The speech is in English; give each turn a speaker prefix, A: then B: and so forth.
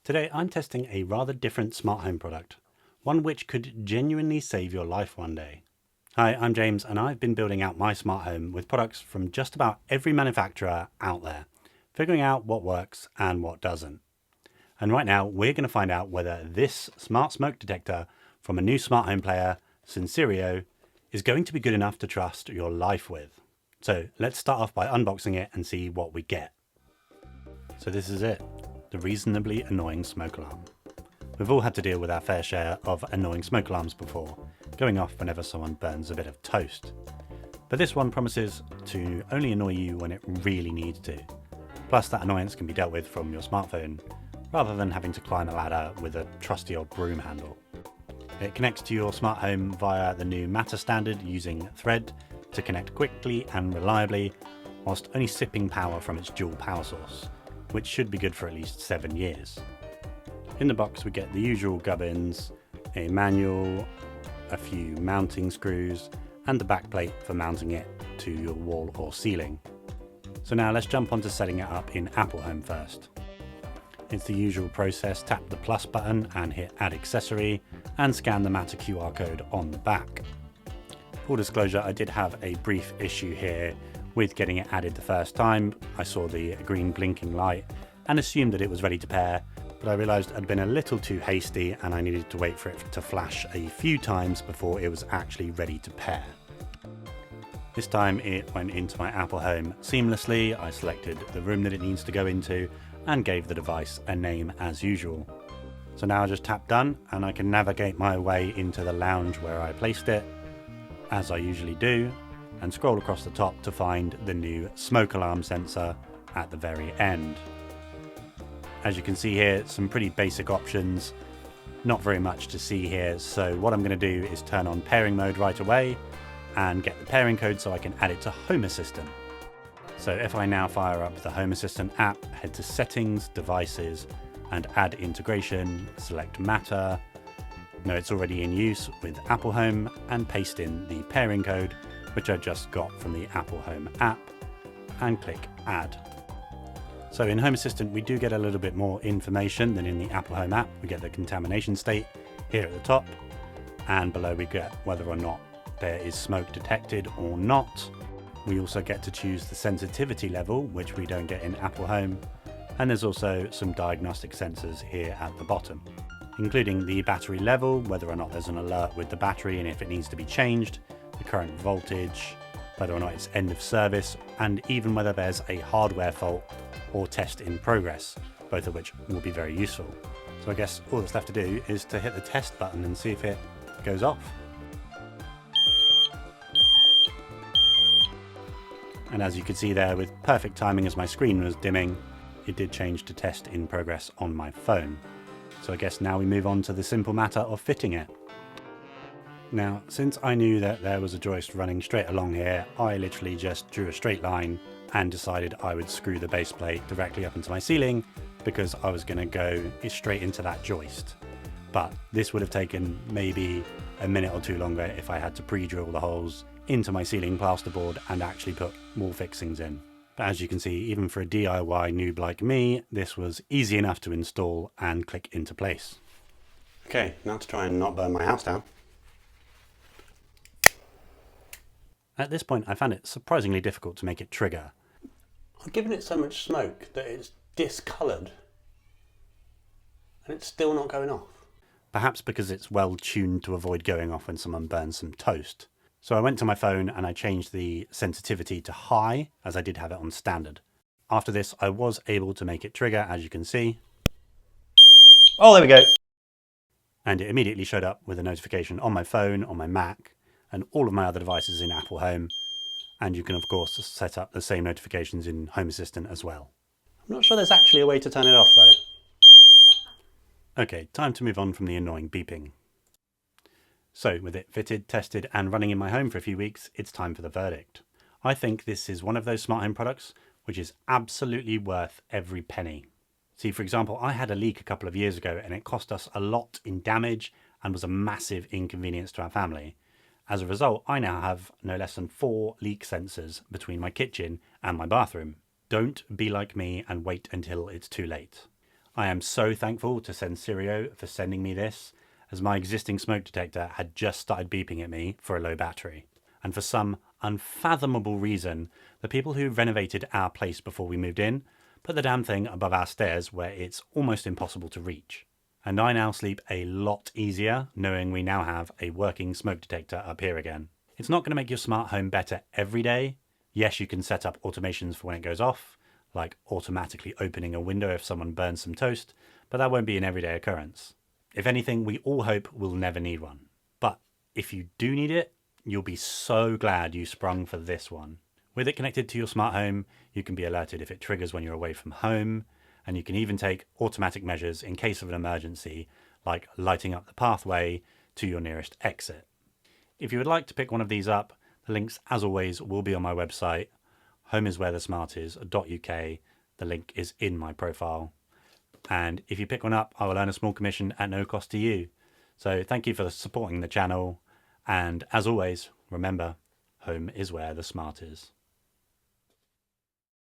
A: Today I'm testing a rather different smart home product, one which could genuinely save your life one day. Hi, I'm James and I've been building out my smart home with products from just about every manufacturer out there, figuring out what works and what doesn't. And right now we're going to find out whether this smart smoke detector from a new smart home player, Sensereo, is going to be good enough to trust your life with. So let's start off by unboxing it and see what we get. So this is it, the reasonably annoying smoke alarm. We've all had to deal with our fair share of annoying smoke alarms before, going off whenever someone burns a bit of toast. But this one promises to only annoy you when it really needs to. Plus that annoyance can be dealt with from your smartphone, rather than having to climb a ladder with a trusty old broom handle. It connects to your smart home via the new Matter standard using Thread to connect quickly and reliably, whilst only sipping power from its dual power source, which should be good for at least 7 years. In the box we get the usual gubbins, a manual, a few mounting screws, and the back plate for mounting it to your wall or ceiling. So now let's jump onto setting it up in Apple Home first. It's the usual process: tap the plus button and hit add accessory and scan the Matter QR code on the back. Full disclosure, I did have a brief issue here with getting it added the first time. I saw the green blinking light and assumed that it was ready to pair, but I realised I'd been a little too hasty and I needed to wait for it to flash a few times before it was actually ready to pair. This time it went into my Apple Home seamlessly. I selected the room that it needs to go into and gave the device a name as usual. So now I just tap done and I can navigate my way into the lounge where I placed it, as I usually do, and scroll across the top to find the new smoke alarm sensor at the very end. As you can see here, some pretty basic options, not very much to see here, so what I'm going to do is turn on pairing mode right away and get the pairing code so I can add it to Home Assistant. So if I now fire up the Home Assistant app, head to Settings, Devices, and Add Integration, select Matter, know it's already in use with Apple Home, and paste in the pairing code, which I just got from the Apple Home app, and click Add. So in Home Assistant we do get a little bit more information than in the Apple Home app. We get the contamination state here at the top, and below we get whether or not there is smoke detected or not. We also get to choose the sensitivity level, which we don't get in Apple Home, and there's also some diagnostic sensors here at the bottom, including the battery level, whether or not there's an alert with the battery and if it needs to be changed, the current voltage, whether or not it's end of service, and even whether there's a hardware fault or test in progress, both of which will be very useful. So I guess all that's left to do is to hit the test button and see if it goes off. And as you can see there, with perfect timing as my screen was dimming, it did change to test in progress on my phone. So I guess now we move on to the simple matter of fitting it. Now, since I knew that there was a joist running straight along here, I literally just drew a straight line and decided I would screw the base plate directly up into my ceiling because I was going to go straight into that joist. But this would have taken maybe a minute or two longer if I had to pre-drill the holes into my ceiling plasterboard and actually put wall fixings in. But as you can see, even for a DIY noob like me, this was easy enough to install and click into place. Okay, now to try and not burn my house down. At this point I found it surprisingly difficult to make it trigger. I've given it so much smoke that it's discoloured and it's still not going off. Perhaps because it's well tuned to avoid going off when someone burns some toast. So I went to my phone and I changed the sensitivity to high, as I did have it on standard. After this I was able to make it trigger, as you can see. Oh, there we go! And it immediately showed up with a notification on my phone, on my Mac, and all of my other devices in Apple Home. And you can of course set up the same notifications in Home Assistant as well. I'm not sure there's actually a way to turn it off though. Okay, time to move on from the annoying beeping. So with it fitted, tested and running in my home for a few weeks, it's time for the verdict. I think this is one of those smart home products which is absolutely worth every penny. See, for example, I had a leak a couple of years ago and it cost us a lot in damage and was a massive inconvenience to our family. As a result, I now have no less than 4 leak sensors between my kitchen and my bathroom. Don't be like me and wait until it's too late. I am so thankful to Sensereo for sending me this, as my existing smoke detector had just started beeping at me for a low battery. And for some unfathomable reason, the people who renovated our place before we moved in put the damn thing above our stairs where it's almost impossible to reach. And I now sleep a lot easier knowing we now have a working smoke detector up here again. It's not going to make your smart home better every day. Yes, you can set up automations for when it goes off, like automatically opening a window if someone burns some toast, but that won't be an everyday occurrence. If anything, we all hope we'll never need one. But if you do need it, you'll be so glad you sprung for this one. With it connected to your smart home, you can be alerted if it triggers when you're away from home, and you can even take automatic measures in case of an emergency, like lighting up the pathway to your nearest exit. If you would like to pick one of these up, the links, as always, will be on my website, homeiswherethesmartis.uk. The link is in my profile. And if you pick one up, I will earn a small commission at no cost to you. So thank you for supporting the channel. And as always, remember, home is where the smart is.